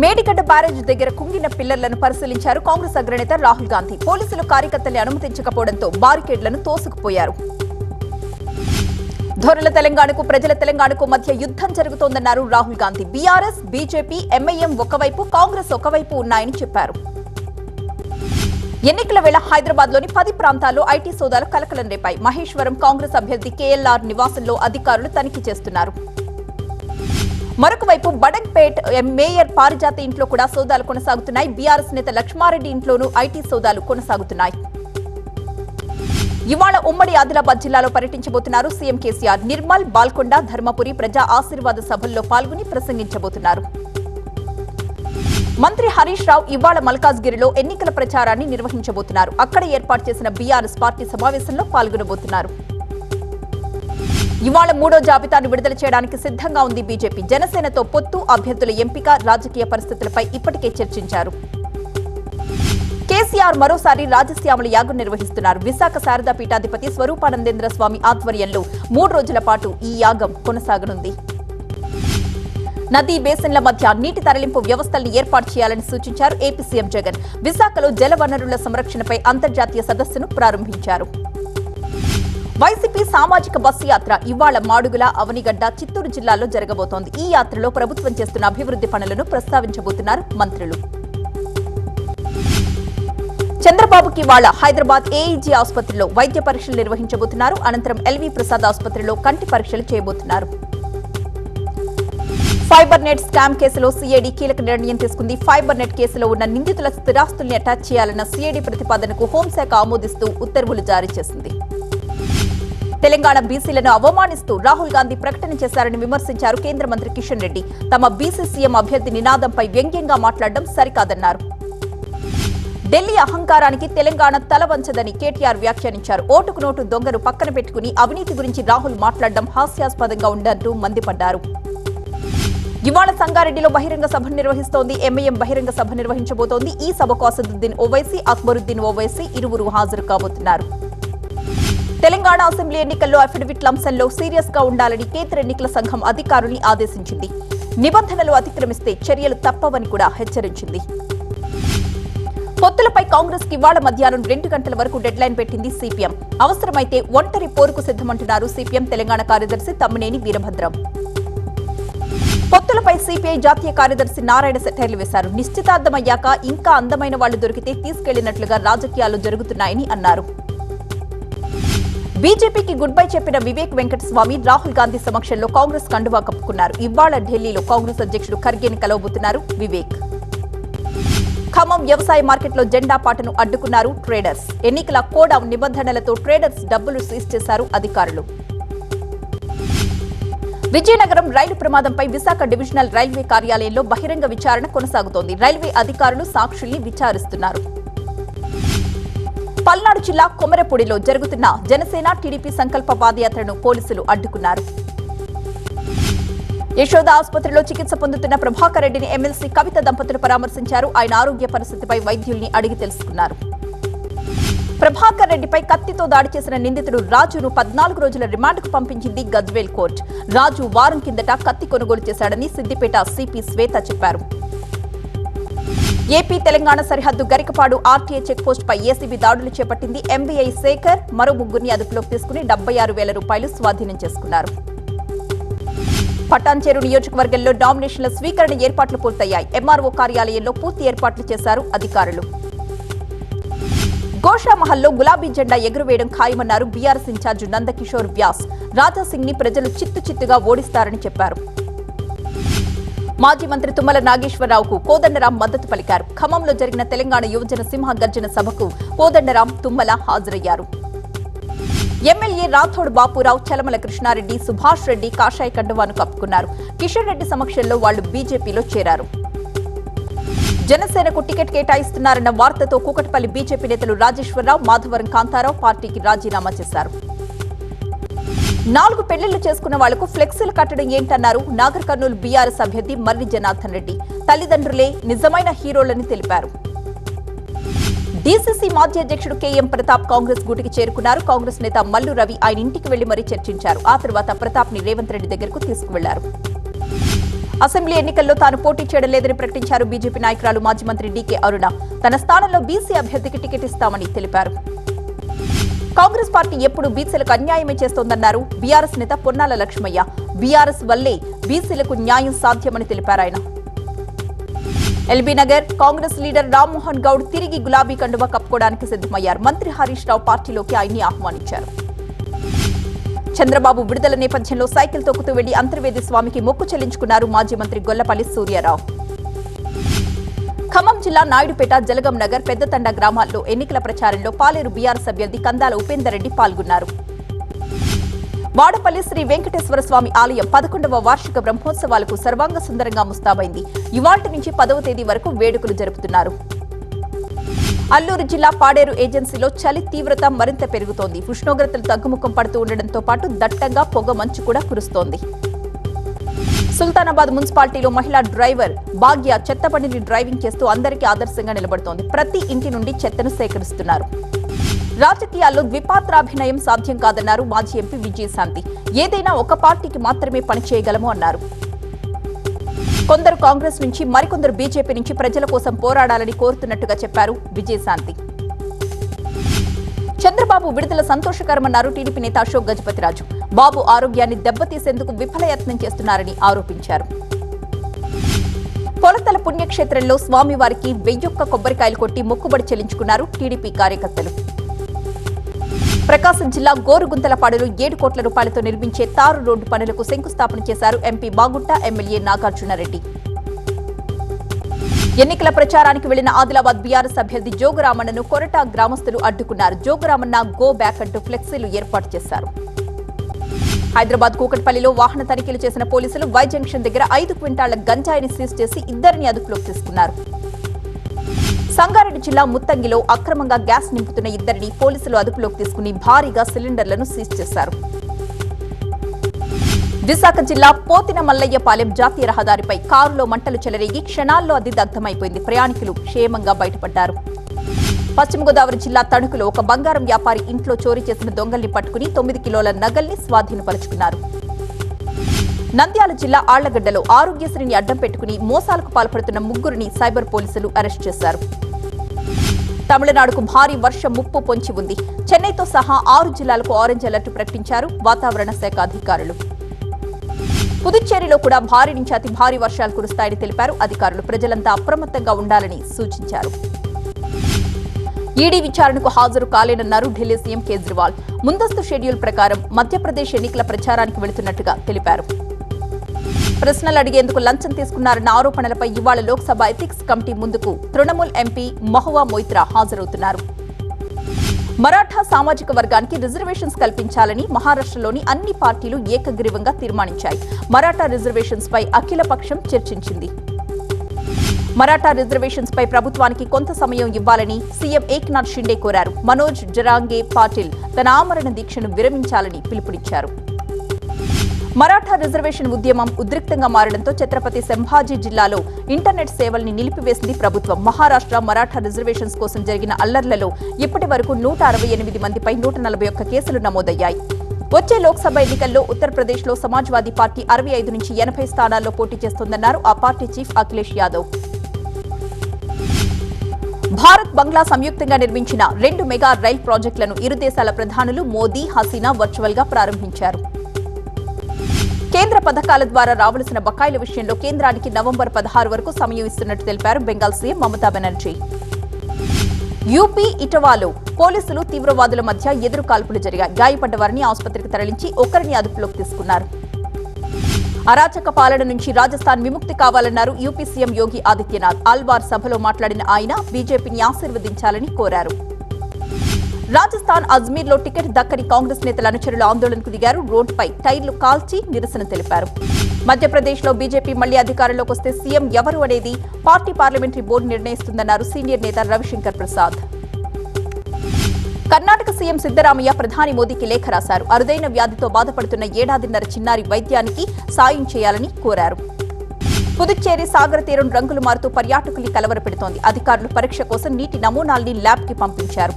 Medigadda barrage దగ్గర కుంగిన పిల్లర్లను పరిశీలించారు కాంగ్రెస్ అగ్రనేత రాహుల్ గాంధీ. పోలీసులు కార్యకర్తల్ని అనుమతించకపోవడంతో బారికేడ్లను తోసుకుపోయారు. ధోరణుల తెలంగాణకు ప్రజల తెలంగాణకు మధ్య యుద్ధం జరుగుతోందన్నారు Rahul Gandhi. BRS, BJP, MIM ఒకవైపు, కాంగ్రెస్ ఒకవైపు ఉన్నాయని చెప్పారు. ఎన్నికల వేళ హైదరాబాద్ లోని 10 ప్రాంతాల్లో ఐటీ సోదాలు కలకలం రేపాయి. మహేశ్వరం కాంగ్రెస్ అభ్యర్థి కేఎల్ఆర్ నివాసంలో అధికారులు తనిఖీ చేస్తున్నారు. మరొక వైపు బడంగ్పేట్ మేయర్ పారిజాత ఇంట్లో కూడా సోదాలు కొనసాగుతున్నాయి. బీఆర్ఎస్ నేత లక్ష్మారెడ్డి ఇంట్లోనూ ఐటీ సోదాలు కొనసాగుతున్నాయి. ఇవాళ ఉమ్మడి ఆదిలాబాద్ జిల్లాలో పర్యటించబోతున్నారు సీఎం కేసీఆర్. నిర్మల్, బాల్కొండ, ధర్మపురి ప్రజా ఆశీర్వాద సభల్లో పాల్గొని ప్రసంగించబోతున్నారు. మంత్రి హరీష్ రావు ఇవాళ మల్కాజ్గిరిలో ఎన్నికల ప్రచారాన్ని నిర్వహించబోతున్నారు. అక్కడ ఏర్పాటు చేసిన బీఆర్ఎస్ పార్టీ సమావేశంలో పాల్గొనబోతున్నారు. ఇవాళ 3వ జాబితాను విడుదల చేయడానికి సిద్ధంగా ఉంది బీజేపీ. జనసేనతో పొత్తు, అభ్యర్థుల ఎంపిక, రాజకీయ పరిస్థితులపై ఇప్పటికే చర్చించారు. కేసీఆర్ మరోసారి రాజశ్యామల యాగం నిర్వహిస్తున్నారు. విశాఖ శారదా పీఠాధిపతి స్వరూపానందేంద్ర స్వామి ఆధ్వర్యంలో 3 రోజుల పాటు ఈ యాగం కొనసాగనుంది. నదీ బేసిన్ల మధ్య నీటి తరలింపు వ్యవస్థల్ని ఏర్పాటు చేయాలని సూచించారు ఏపీ సీఎం జగన్. విశాఖలో జలవనరుల సంరక్షణపై అంతర్జాతీయ సదస్సును ప్రారంభించారు. వైసీపీ సామాజిక బస్సు యాత్ర ఇవాళ మాడుగుల, అవనిగడ్డ, చిత్తూరు జిల్లాల్లో జరగబోతోంది. ఈ యాత్రలో ప్రభుత్వం చేస్తున్న అభివృద్ధి పనులను ప్రస్తావించబోతున్నారు మంత్రులు. చంద్రబాబుకి ఇవాళ హైదరాబాద్ ఏఈజీ ఆసుపత్రిలో వైద్య పరీక్షలు నిర్వహించబోతున్నారు. అనంతరం ఎల్వీ ప్రసాద్ ఆసుపత్రిలో కంటి పరీక్షలు చేయబోతున్నారు. ఫైబర్ నెట్ స్కామ్ కేసులో సీఐడీ కీలక నిర్ణయం తీసుకుంది. ఫైబర్ నెట్ కేసులో ఉన్న నిందితుల స్థిరాస్తుల్ని అటాచ్ చేయాలన్న సీఐడీ ప్రతిపాదనకు హోంశాఖ ఆమోదిస్తూ ఉత్తర్వులు జారీ చేసింది. తెలంగాణ బీసీలను అవమానిస్తూ రాహుల్ గాంధీ ప్రకటన చేశారని విమర్శించారు కేంద్ర మంత్రి కిషన్ రెడ్డి. తమ బీసీ సీఎం అభ్యర్థి నినాదంపై వ్యంగ్యంగా మాట్లాడడం సరికాదన్నారు. ఢిల్లీ అహంకారానికి తెలంగాణ తల వంచదని కేటీఆర్ వ్యాఖ్యానించారు. ఓటుకు నోటు దొంగను పక్కన పెట్టుకుని అవినీతి గురించి రాహుల్ మాట్లాడడం హాస్యాస్పదంగా ఉందంటూ మండిపడ్డారు. ఇవాళ సంగారెడ్డిలో బహిరంగ సభ నిర్వహిస్తోంది. ఎంఐఎం బహిరంగ సభ నిర్వహించబోతోంది. ఈ సభకు అసదుద్దీన్ ఓవైసీ, అక్బరుద్దీన్ ఓవైసీ ఇరువురు హాజరు కాబోతున్నారు. తెలంగాణ అసెంబ్లీ ఎన్నికల్లో అఫిడవిట్ల అంశంలో సీరియస్ గా ఉండాలని కేంద్ర ఎన్నికల సంఘం అధికారుల్ని ఆదేశించింది. నిబంధనలు అతిక్రమిస్తే చర్యలు తప్పవని కూడా హెచ్చరించింది. పొత్తులపై కాంగ్రెస్ కి ఇవాళ మధ్యాహ్నం 2 గంటల వరకు డెడ్ లైన్ పెట్టింది సిపిఎం. అవసరమైతే ఒంటరి పోరుకు సిద్ధమంటున్నారు సిపిఎం తెలంగాణ కార్యదర్శి తమ్మినేని వీరభద్రం. పొత్తులపై సిపిఐ జాతీయ కార్యదర్శి నారాయణ సెటైర్లు వేశారు. నిశ్చితార్థమయ్యాక ఇంకా అందమైన వాళ్లు దొరికితే తీసుకెళ్లినట్లుగా రాజకీయాలు జరుగుతున్నాయని అన్నారు. బీజేపీకి గుడ్ బై చెప్పిన వివేక్ వెంకటస్వామి రాహుల్ గాంధీ సమక్షంలో కాంగ్రెస్ కండువా కప్పుకున్నారు. ఇవాళ ఢిల్లీలో కాంగ్రెస్ అధ్యక్షుడు ఖర్గేని కలవబోతున్నారు వివేక్. ఖమ్మం వ్యవసాయ మార్కెట్లో జెండా పాటను అడ్డుకున్నారు ట్రేడర్స్. ఎన్నికల కోడ్ నిబంధనలతో ట్రేడర్స్ డబ్బులు సీజ్ చేశారు అధికారులు. విజయనగరం రైలు ప్రమాదంపై విశాఖ డివిజనల్ రైల్వే కార్యాలయంలో బహిరంగ విచారణ కొనసాగుతోంది. రైల్వే అధికారులు సాక్షుల్ని విచారిస్తున్నారు. పల్నాడు జిల్లా కొమరపూడిలో జరుగుతున్న జనసేన టీడీపీ సంకల్ప పాదయాత్రను పోలీసులు అడ్డుకున్నారు. యశోద ఆసుపత్రిలో చికిత్స పొందుతున్న ప్రభాకర్ రెడ్డిని ఎమ్మెల్సీ కవిత దంపతులు పరామర్శించారు. ఆయన ఆరోగ్య పరిస్థితిపై వైద్యుల్ని అడిగి తెలుసుకున్నారు. ప్రభాకర్ రెడ్డిపై కత్తితో దాడి చేసిన నిందితుడు రాజును 14 రోజుల రిమాండ్కు పంపించింది గజ్వేల్ కోర్టు. రాజు వారం కిందట కత్తి కొనుగోలు చేశాడని సిద్దిపేట సిపి శ్వేత చెప్పారు. ఏపీ తెలంగాణ సరిహద్దు గరికపాడు ఆర్టీఏ చెక్పోస్టుపై ఏసీబీ దాడులు చేపట్టింది. ఎంవీఐ శేఖర్ మరో 3 అదుపులోకి తీసుకుని 76,000 రూపాయలు స్వాధీనం చేసుకున్నారు. పటాన్చెరు నియోజకవర్గంలో నామినేషన్ల స్వీకరణ ఏర్పాట్లు పూర్తయ్యాయి. ఎంఆర్ఓ కార్యాలయంలో పూర్తి ఏర్పాట్లు చేశారు అధికారులు. గోషామహల్లో గులాబీ జెండా ఎగురవేయడం ఖాయమన్నారు బీఆర్ఎస్ ఇన్ఛార్జ్ నందకిషోర్ వ్యాస్. రాజాసింగ్ ని ప్రజలు చిత్తుగా ఓడిస్తారని చెప్పారు. మాజీ మంత్రి తుమ్మల నాగేశ్వరరావుకు కోదండరాం మద్దతు పలికారు. ఖమ్మంలో జరిగిన తెలంగాణ యువజన సింహ గర్జన సభకు కోదండరాం, తుమ్మల హాజరయ్యారు. ఎమ్మెల్యే రాథోడ్ బాపురావు, చలమల కృష్ణారెడ్డి, సుభాష్ రెడ్డి కాషాయ కండువాను కప్పుకున్నారు. కిషన్ రెడ్డి సమక్షంలో వాళ్లు బీజేపీలో చేరారు. జనసేనకు టికెట్ కేటాయిస్తున్నారన్న వార్తతో కూకట్పల్లి బీజేపీ నేతలు రాజేశ్వరరావు, మాధవరం కాంతారావు పార్టీకి రాజీనామా చేశారు. 4 పెళ్లిళ్లు చేసుకున్న వాళ్లకు ఫ్లెక్సీలు కట్టడం ఏంటన్నారు నాగర్ కర్నూలు బీఆర్ఎస్ అభ్యర్థి మర్రి జనార్దన్ రెడ్డి. తల్లిదండ్రులే నిజమైన హీరోలని తెలిపారు. డీసీసీ మాజీ అధ్యక్షుడు కేఎం ప్రతాప్ కాంగ్రెస్ గూటికి చేరుకున్నారు. కాంగ్రెస్ నేత మల్లు రవి ఆయన ఇంటికి వెళ్లి మరీ చర్చించారు. ఆ తర్వాత ప్రతాప్ ని రేవంత్ రెడ్డి దగ్గరకు తీసుకువెళ్లారు. అసెంబ్లీ ఎన్నికల్లో తాను పోటీ చేయడం లేదని ప్రకటించారు బీజేపీ నాయకురాలు మాజీ మంత్రి డీకే అరుణ. తన స్థానంలో బీసీ అభ్యర్థికి టికెట్ ఇస్తామని తెలిపారు. కాంగ్రెస్ పార్టీ ఎప్పుడు బీసీలకు అన్యాయమే చేస్తోందన్నారు బీఆర్ఎస్ నేత పొన్నాల లక్ష్మయ్య. బీఆర్ఎస్ వల్లే బీసీలకు న్యాయం సాధ్యమని తెలిపారు ఆయన. ఎల్బీ నగర్ కాంగ్రెస్ లీడర్ రామ్మోహన్ గౌడ్ తిరిగి గులాబీ కండువా కప్పుకోవడానికి సిద్దమయ్యారు. మంత్రి హరీష్ రావు పార్టీలోకి ఆయన్ని ఆహ్వానించారు. చంద్రబాబు విడుదల నేపథ్యంలో సైకిల్ తొక్కుతూ వెళ్లి అంతర్వేది స్వామికి మొక్కు చెల్లించుకున్నారు మాజీ మంత్రి గొల్లపల్లి సూర్యారావు. ఖమ్మం జిల్లా నాయుడుపేట, జలగం నగర్, పెద్దతండ గ్రామాల్లో ఎన్నికల ప్రచారంలో పాలేరు బీఆర్ఎస్ అభ్యర్థి కందాల ఉపేందర్ రెడ్డి పాల్గొన్నారు. వాడపల్లి శ్రీ వెంకటేశ్వర స్వామి ఆలయం 11వ వార్షిక బ్రహ్మోత్సవాలకు సర్వాంగ సుందరంగా ముస్తాబైంది. ఇవాళ్టి నుంచి 10వ తేదీ వరకు వేడుకలు జరుపుతున్నారు. అల్లూరు జిల్లా పాడేరు ఏజెన్సీలో చలి తీవ్రత మరింత పెరుగుతోంది. ఉష్ణోగ్రతలు తగ్గుముఖం పడుతూ ఉండడంతో పాటు దట్టంగా పొగ మంచు కూడా కురుస్తోంది. సుల్తానాబాద్ మున్సిపాలిటీలో మహిళా డ్రైవర్ భాగ్య చెత్తబండిని డ్రైవింగ్ చేస్తూ అందరికీ ఆదర్శంగా నిలబడుతోంది. ప్రతి ఇంటి నుండి చెత్తను సేకరిస్తున్నారు. రాజకీయాల్లో ద్విపాత్రాభినయం సాధ్యం కాదన్నారు మాజీ ఎంపీ విజయశాంతి. ఏదైనా ఒక పార్టీకి మాత్రమే పనిచేయగలము అన్నారు. కొందరు కాంగ్రెస్ నుంచి, మరికొందరు బీజేపీ నుంచి ప్రజల కోసం పోరాడాలని కోరుతున్నట్టుగా చెప్పారు విజయశాంతి. చంద్రబాబు విడుదల సంతోషకరమన్నారు టీడీపీ నేత అశోక్ గజపతిరాజు. బాబు ఆరోగ్యాన్ని దెబ్బతీసేందుకు విఫలయత్నం చేస్తున్నారని ఆరోపించారు. పొలతల పుణ్యక్షేత్రంలో స్వామివారికి 1000 కొబ్బరికాయలు కొట్టి మొక్కుబడి చెల్లించుకున్నారు టీడీపీ కార్యకర్తలు. ప్రకాశం జిల్లా గోరుగుంతలపాడులో 7 కోట్ల రూపాయలతో నిర్మించే తారు రోడ్డు పనులకు శంకుస్థాపన చేశారు ఎంపీ బాగుంట, ఎమ్మెల్యే నాగార్జునరెడ్డి. ఎన్నికల ప్రచారానికి వెళ్లిన ఆదిలాబాద్ బీఆర్ఎస్ అభ్యర్థి జోగురామన్నను కొరట గ్రామస్తులు అడ్డుకున్నారు. జోగురామన్న గో బ్యాక్ అంటూ ఫ్లెక్సీలు ఏర్పాటు చేశారు. హైదరాబాద్ కూకట్పల్లిలో వాహన తనిఖీలు చేసిన పోలీసులు వై జంక్షన్ దగ్గర 5 క్వింటాళ్ల గంజాయిని సీజ్ చేసి 2 అదుపులోకి తీసుకున్నారు. సంగారెడ్డి జిల్లా ముత్తంగిలో అక్రమంగా గ్యాస్ నింపుతున్న 2 పోలీసులు అదుపులోకి తీసుకుని భారీగా సిలిండర్లను సీజ్ చేశారు. విశాఖ జిల్లా పోతిన మల్లయ్యపాలెం జాతీయ రహదారిపై కారులో మంటలు చెలరేగి క్షణాల్లో అది దగ్ధమైపోయింది. ప్రయాణికులు క్షేమంగా బయటపడ్డారు. పశ్చిమ గోదావరి జిల్లా తణుకులో ఒక బంగారం వ్యాపారి ఇంట్లో చోరీ చేసిన దొంగల్ని పట్టుకుని 9 కిలోల నగల్ని స్వాధీనపరుచుకున్నారు. నంద్యాల జిల్లా ఆళ్లగడ్డలో ఆరోగ్యశ్రీని అడ్డం పెట్టుకుని మోసాలకు పాల్పడుతున్న 3 సైబర్ పోలీసులు అరెస్ట్ చేశారు. తమిళనాడుకు భారీ వర్షం ముప్పు పొంచి ఉంది. చెన్నైతో సహా 6 జిల్లాలకు ఆరెంజ్ అలర్ట్ ప్రకటించారు వాతావరణ శాఖ అధికారులు. పుదుచ్చేరిలో కూడా భారీ నుంచి అతి భారీ వర్షాలు కురుస్తాయని తెలిపారు అధికారులు. ప్రజలంతా అప్రమత్తంగా ఉండాలని సూచించారు. ఈడీ విచారణకు హాజరు కాలేనన్నారు ఢిల్లీ సీఎం కేజ్రీవాల్. ముందస్తు షెడ్యూల్ ప్రకారం మధ్యప్రదేశ్ ఎన్నికల ప్రచారానికి వెళుతున్నట్టుగా తెలిపారు. ప్రశ్నలు అడిగేందుకు లంచం తీసుకున్నారన్న ఆరోపణలపై ఇవాళ లోక్సభ ఎథిక్స్ కమిటీ ముందుకు తృణమూల్ ఎంపీ మహువా మొయిత్రా హాజరవుతున్నారు. మరాఠా సామాజిక వర్గానికి రిజర్వేషన్స్ కల్పించాలని మహారాష్ట్రలోని అన్ని పార్టీలు ఏకగ్రీవంగా తీర్మానించాయి. మరాఠా రిజర్వేషన్స్ పై అఖిలపక్షం చర్చించింది. మరాఠా రిజర్వేషన్స్ పై ప్రభుత్వానికి కొంత సమయం ఇవ్వాలని సీఎం ఏక్నాథ్ షిండే కోరారు. మనోజ్ జరాంగే పాటిల్ తన ఆమరణ దీక్షను విరమించాలని పిలుపునిచ్చారు. మరాఠా రిజర్వేషన్ ఉద్యమం ఉద్రిక్తంగా మారడంతో ఛత్రపతి సంభాజీ జిల్లాలో ఇంటర్నెట్ సేవల్ని నిలిపివేసింది ప్రభుత్వం. మహారాష్ట్ర మరాఠా రిజర్వేషన్స్ కోసం జరిగిన అల్లర్లలో ఇప్పటి వరకు 168 మందిపై 141 కేసులు నమోదయ్యాయి. వచ్చే లోక్సభ ఎన్నికల్లో ఉత్తరప్రదేశ్లో సమాజ్వాదీ పార్టీ 65 నుంచి 80 స్థానాల్లో పోటీ చేస్తోందన్నారు ఆ పార్టీ చీఫ్ అఖిలేష్ యాదవ్. భారత్ బంగ్లా సంయుక్తంగా నిర్మించిన 2 మెగా రైల్ ప్రాజెక్టులను ఇరు దేశాల ప్రధానులు మోదీ, హసీనా వర్చువల్ గా ప్రారంభించారు. కేంద్ర పథకాల ద్వారా రావాల్సిన బకాయిల విషయంలో కేంద్రానికి నవంబర్ 16 వరకు సమయం ఇస్తున్నట్టు తెలిపారు బెంగాల్ సీఎం మమతా బెనర్జీ. యూపీ ఇటవాలో పోలీసులు తీవ్రవాదుల మధ్య ఎదురు కాల్పులు జరిగాయి. గాయపడ్డ వారిని ఆసుపత్రికి తరలించి ఒకరిని అదుపులోకి తీసుకున్నారు. అరాచక పాలన నుంచి రాజస్థాన్ విముక్తి కావాలన్నారు యూపీ సీఎం యోగి ఆదిత్యనాథ్. ఆల్వార్ సభలో మాట్లాడిన ఆయన బీజేపీని ఆశీర్వదించాలని కోరారు. రాజస్థాన్ అజ్మీర్లో టికెట్ దక్కని కాంగ్రెస్ నేతల అనుచరులు ఆందోళనకు దిగారు. రోడ్డుపై టైర్లు కాల్చి నిరసన తెలిపారు. మధ్యప్రదేశ్లో బీజేపీ మళ్లీ అధికారంలోకి వస్తే సీఎం ఎవరు అనేది పార్టీ పార్లమెంటరీ బోర్డు నిర్ణయిస్తుందన్నారు సీనియర్ నేత రవిశంకర్ ప్రసాద్. కర్ణాటక సీఎం సిద్దరామయ్య ప్రధాని మోదీకి లేఖ రాశారు. అరుదైన వ్యాధితో బాధపడుతున్న 7.5 చిన్నారి వైద్యానికి సాయం చేయాలని కోరారు. పుదుచ్చేరి సాగర తీరం రంగులు మారుతూ పర్యాటకుల్ని కలవరపెడుతోంది. అధికారులు పరీక్ష కోసం నీటి నమూనాల్ని ల్యాబ్కి పంపించారు.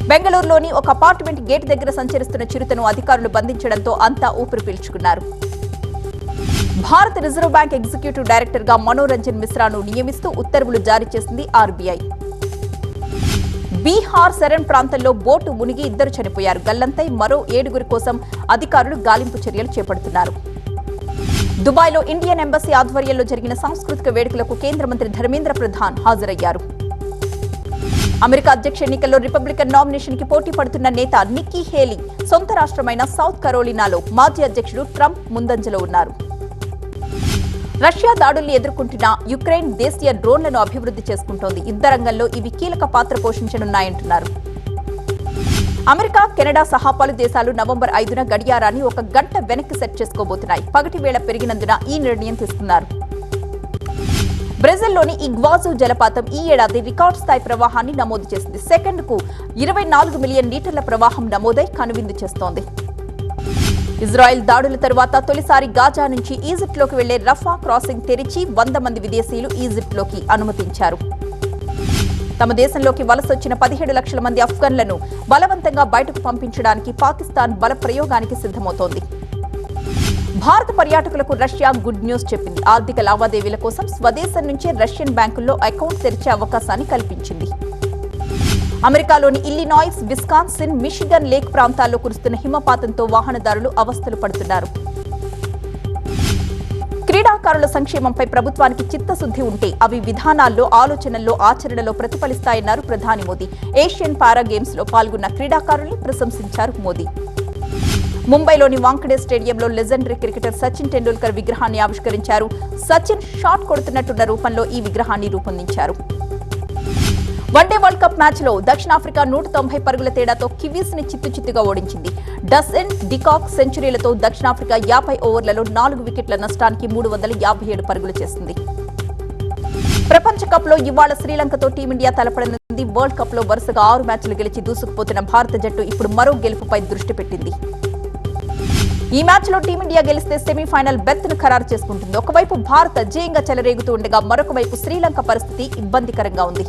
బెంగళూరులోని ఒక అపార్ట్మెంట్ గేట్ దగ్గర సంచరిస్తున్న చిరుతను అధికారులు బంధించడంతో అంతా ఊపిరి పీల్చుకున్నారు. భారత రిజర్వ్ బ్యాంక్ ఎగ్జిక్యూటివ్ డైరెక్టర్ గా మనోరంజన్ మిశ్రాను నియమిస్తూ ఉత్తర్వులు జారీ చేసింది ఆర్బీఐ. బీహార్ సరన్ ప్రాంతంలో బోటు మునిగి 2 చనిపోయారు. గల్లంతై మరో 7 కోసం అధికారులు గాలింపు చర్యలు చేపడుతున్నారు. దుబాయ్లో ఇండియన్ ఎంబసీ ఆధ్వర్యంలో జరిగిన సాంస్కృతిక వేడుకలకు కేంద్ర మంత్రి ధర్మేంద్ర ప్రధాన్ హాజరయ్యారు. అమెరికా అధ్యక్ష ఎన్నికల్లో రిపబ్లికన్ నామినేషన్ కి పోటీ పడుతున్న నేత నిక్కీ హేలీ సొంత రాష్ట్రమైన సౌత్ కరోలినాలో మాజీ అధ్యక్షుడు ట్రంప్ ముందంజలో ఉన్నారు. రష్యా దాడుల్ని ఎదుర్కొంటున్న యుక్రెయిన్ దేశీయ డ్రోన్లను అభివృద్ధి చేసుకుంటోంది. యుద్ధ రంగంలో ఇవి కీలక పాత్ర పోషించనున్నాయంటున్నారు. అమెరికా, కెనడా సహా పలు దేశాలు నవంబర్ 5న గడియారాన్ని 1 గంట వెనక్కి సెట్ చేసుకోబోతున్నాయి. పగటి వేళ పెరిగినందున ఈ నిర్ణయం తీసుకున్నారు. బ్రెజిల్లోని ఇగ్వాజు జలపాతం ఈ ఏడాది రికార్డు స్థాయి ప్రవాహాన్ని నమోదు చేసింది. సెకండ్కు 24 మిలియన్ లీటర్ల ప్రవాహం నమోదై కనువిందు చేస్తోంది. ఇజ్రాయెల్ దాడుల తరువాత తొలిసారి గాజా నుంచి ఈజిప్ట్లోకి వెళ్లే రఫా క్రాసింగ్ తెరిచి 100 మంది విదేశీయులు ఈజిప్ట్లోకి అనుమతించారు. తమ దేశంలోకి వలసొచ్చిన 17 లక్షల మంది అఫ్ఘన్లను బలవంతంగా బయటకు పంపించడానికి పాకిస్తాన్ బల ప్రయోగానికి సిద్ధమవుతోంది. భారత పర్యాటకులకు రష్యా గుడ్ న్యూస్ చెప్పింది. ఆర్థిక లావాదేవీల కోసం స్వదేశం నుంచే రష్యన్ బ్యాంకుల్లో అకౌంట్ తెరిచే అవకాశాన్ని కల్పించింది. అమెరికాలోని ఇల్లినాయిస్, విస్కాన్సిన్, మిషిగన్ లేక్ ప్రాంతాల్లో కురుస్తున్న హిమపాతంతో వాహనదారులు అవస్థలు పడుతున్నారు. క్రీడాకారుల సంక్షేమంపై ప్రభుత్వానికి చిత్తశుద్ధి ఉంటే అవి విధానాల్లో, ఆలోచనల్లో, ఆచరణలో ప్రతిఫలిస్తాయన్నారు ప్రధాని మోదీ. ఏషియన్ పారా గేమ్స్ లో పాల్గొన్న క్రీడాకారుల్ని ప్రశంసించారు మోదీ. ముంబైలోని వాంఖడే స్టేడియంలో లెజెండరీ క్రికెటర్ సచిన్ టెండూల్కర్ విగ్రహాన్ని ఆవిష్కరించారు. సచిన్ షాట్ కొడుతున్నట్టున్న రూపంలో ఈ విగ్రహాన్ని రూపొందించారు. వన్డే వరల్డ్ కప్ మ్యాచ్ లో దక్షిణాఫ్రికా 190 పరుగుల తేడాతో కివీస్ ని చిత్తుచిత్తుగా ఓడించింది. డసన్ డికాక్ సెంచరీలతో దక్షిణాఫ్రికా 50 ఓవర్లలో 4 వికెట్ల నష్టానికి 357 పరుగులు చేసింది. ప్రపంచ కప్ లో ఇవాళ శ్రీలంకతో టీమిండియా తలపడనుంది. వరల్డ్ కప్ లో వరుసగా 6 మ్యాచ్లు గెలిచి దూసుకుపోతున్న భారత జట్టు ఇప్పుడు మరో గెలుపుపై దృష్టి పెట్టింది. ఈ మ్యాచ్ లో టీమిండియా గెలిస్తే సెమీఫైనల్ బెర్త్ ను ఖరారు చేసుకుంటుంది. ఒకవైపు భారత్ జయంగా చెలరేగుతూ ఉండగా మరొక వైపు శ్రీలంక పరిస్థితి ఇబ్బందికరంగా ఉంది.